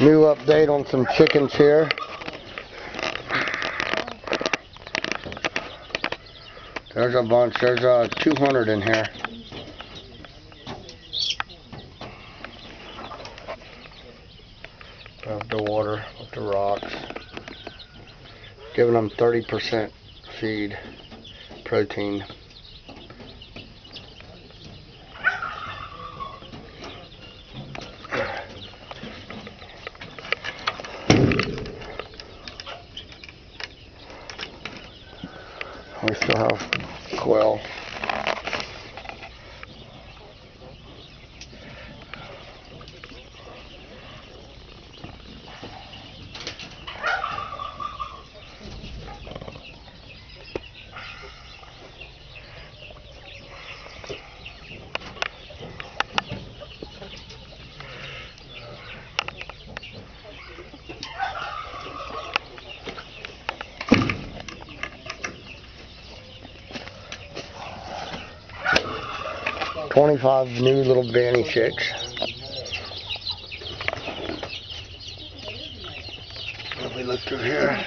New update on some chickens here. There's a bunch. There's 200 in here. Above the water with the rocks. Giving them 30% feed protein. We still have quail. $25 new little Vanny chicks. Let me look through here.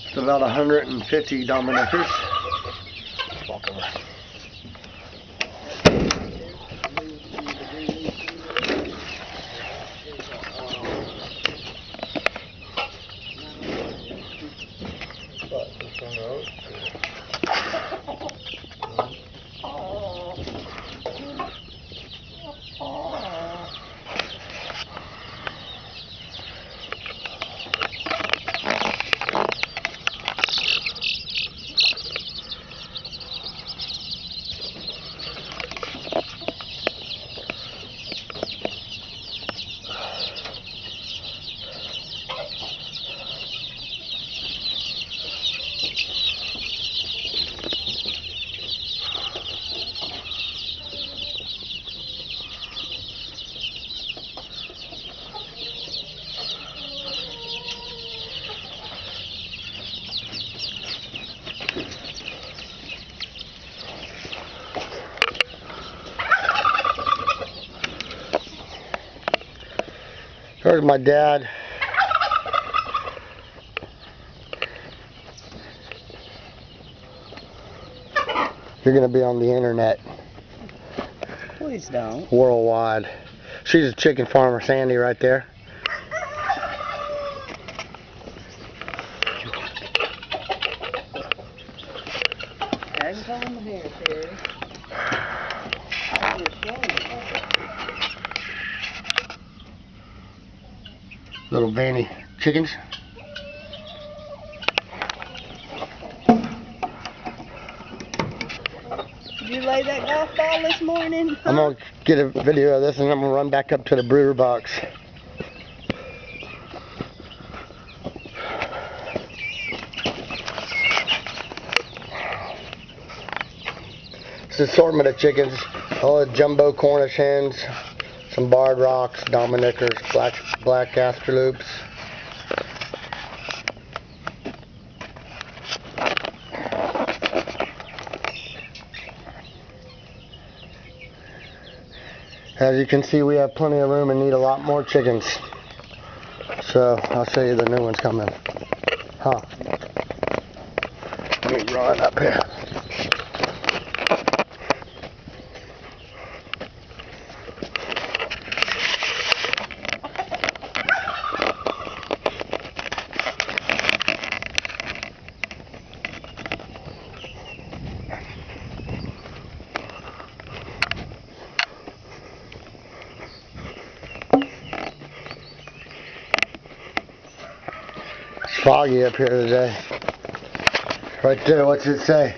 It's about 150 Dominicans. Let's walk over. There's my dad. You're gonna be on the internet. Please don't. Worldwide. She's a chicken farmer, Sandy, right there. Tags on the hair, Terry. Little Vanny chickens. Did you lay that golf ball this morning? I'm gonna get a video of this and I'm gonna run back up to the brooder box. It's an assortment of chickens. All the jumbo Cornish hens, some barred rocks, Dominickers, black Astroloops. As you can see, we have plenty of room and need a lot more chickens. So I'll show you the new ones coming. Huh? Let me run up here. Foggy up here today. Right there, what's it say?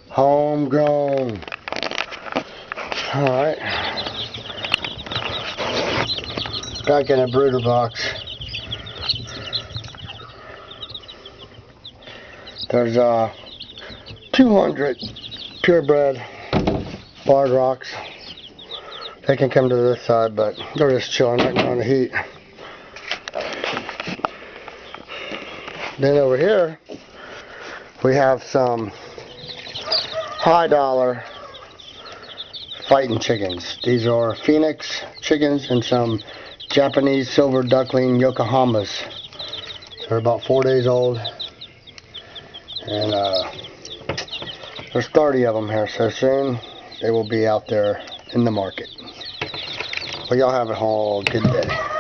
Homegrown. Alright. Back in a brooder box. There's 200 purebred barred rocks. They can come to this side, but they're just chilling right now in the heat. Then over here, we have some high dollar fighting chickens. These are Phoenix chickens and some Japanese silver duckling Yokohamas. They're about 4 days old. And there's 30 of them here, so soon they will be out there in the market. Well, y'all have a whole good day.